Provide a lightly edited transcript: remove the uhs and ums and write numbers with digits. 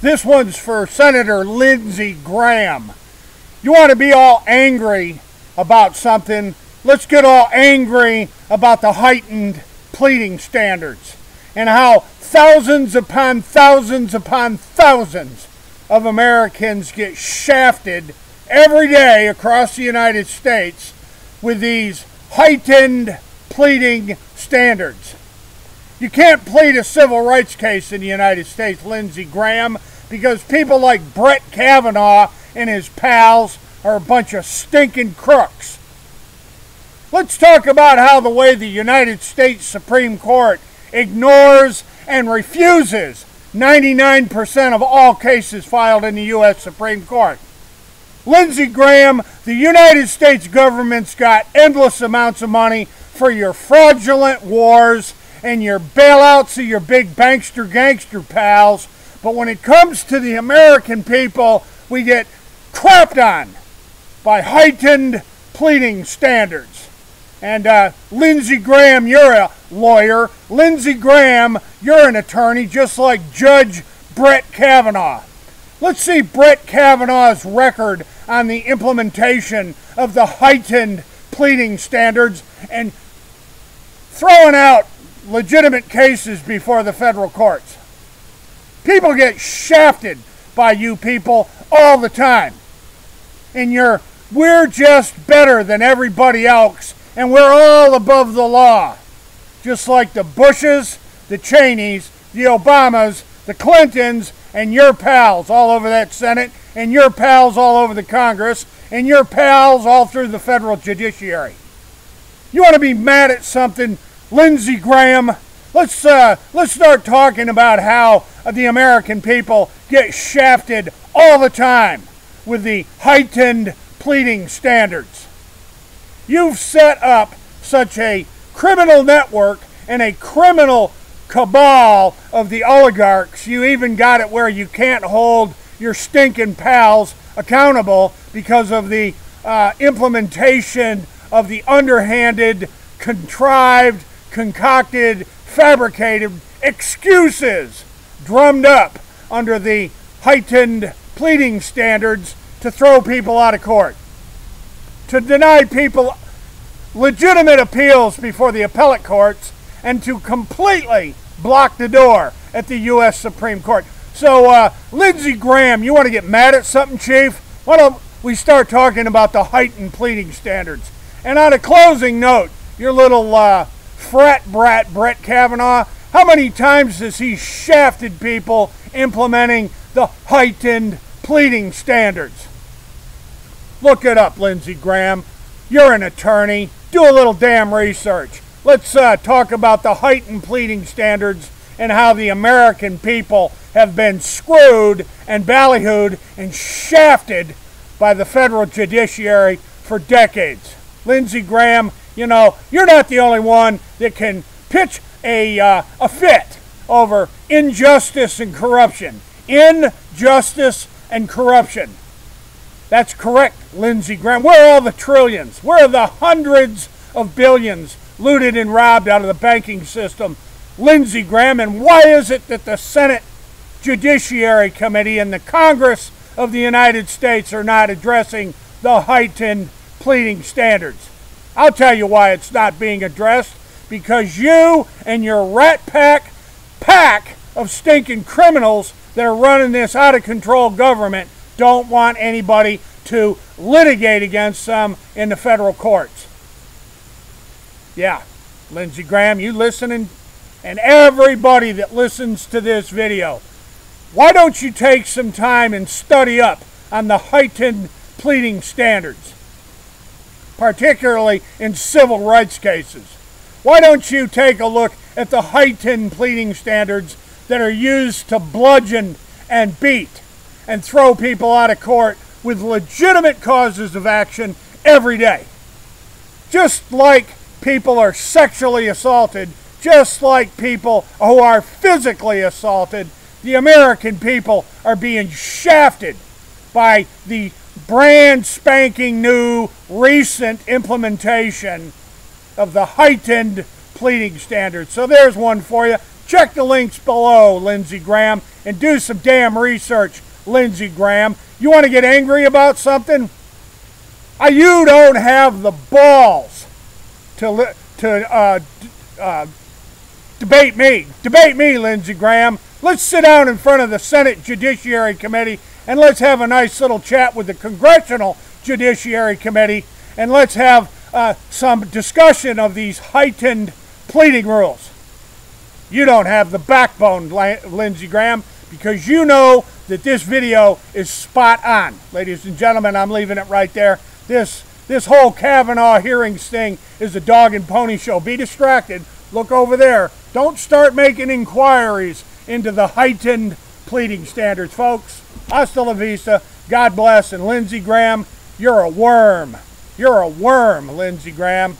This one's for Senator Lindsey Graham. You want to be all angry about something, let's get all angry about the heightened pleading standards and how thousands upon thousands upon thousands of Americans get shafted every day across the United States with these heightened pleading standards. You can't plead a civil rights case in the United States, Lindsey Graham, because people like Brett Kavanaugh and his pals are a bunch of stinking crooks. Let's talk about how the way the United States Supreme Court ignores and refuses 99% of all cases filed in the U.S. Supreme Court. Lindsey Graham, the United States government's got endless amounts of money for your fraudulent wars and your bailouts of your big bankster gangster pals, but when it comes to the American people, we get crapped on by heightened pleading standards. And Lindsey Graham, you're a lawyer. Lindsey Graham, you're an attorney, just like Judge Brett Kavanaugh. Let's see Brett Kavanaugh's record on the implementation of the heightened pleading standards and throwing out legitimate cases before the federal courts. People get shafted by you people all the time. And we're just better than everybody else, and we're all above the law. Just like the Bushes, the Cheneys, the Obamas, the Clintons, and your pals all over that Senate, and your pals all over the Congress, and your pals all through the federal judiciary. You want to be mad at something, Lindsey Graham? Let's start talking about how the American people get shafted all the time with the heightened pleading standards. You've set up such a criminal network and a criminal cabal of the oligarchs. You even got it where you can't hold your stinking pals accountable because of the implementation of the underhanded, contrived, concocted, fabricated excuses drummed up under the heightened pleading standards to throw people out of court, to deny people legitimate appeals before the appellate courts, and to completely block the door at the U.S. Supreme Court. So, Lindsey Graham, you want to get mad at something, Chief? Why don't we start talking about the heightened pleading standards? And on a closing note, your little frat brat Brett Kavanaugh, how many times has he shafted people implementing the heightened pleading standards? Look it up, Lindsey Graham. You're an attorney. Do a little damn research. Let's talk about the heightened pleading standards and how the American people have been screwed and ballyhooed and shafted by the federal judiciary for decades. Lindsey Graham, you know, you're not the only one that can pitch a fit over injustice and corruption. Injustice and corruption. That's correct, Lindsey Graham. Where are all the trillions? Where are the hundreds of billions looted and robbed out of the banking system, Lindsey Graham? And why is it that the Senate Judiciary Committee and the Congress of the United States are not addressing the heightened pleading standards? I'll tell you why it's not being addressed. Because you and your rat pack of stinking criminals that are running this out-of-control government don't want anybody to litigate against them in the federal courts. Yeah, Lindsey Graham, you listening? And everybody that listens to this video, why don't you take some time and study up on the heightened pleading standards, particularly in civil rights cases? Why don't you take a look at the heightened pleading standards that are used to bludgeon and beat and throw people out of court with legitimate causes of action every day? Just like people are sexually assaulted, just like people who are physically assaulted, the American people are being shafted by the brand spanking new recent implementation of the heightened pleading standards. So there's one for you. Check the links below, Lindsey Graham, and do some damn research, Lindsey Graham. You want to get angry about something? You don't have the balls to debate me. Debate me, Lindsey Graham. Let's sit down in front of the Senate Judiciary Committee and let's have a nice little chat with the Congressional Judiciary Committee, and let's have some discussion of these heightened pleading rules. You don't have the backbone, Lindsey Graham, because you know that this video is spot on. Ladies and gentlemen, I'm leaving it right there. This whole Kavanaugh hearings thing is a dog and pony show. Be distracted. Look over there. Don't start making inquiries into the heightened pleading standards, folks. Hasta la vista. God bless. And Lindsey Graham, you're a worm. You're a worm, Lindsey Graham.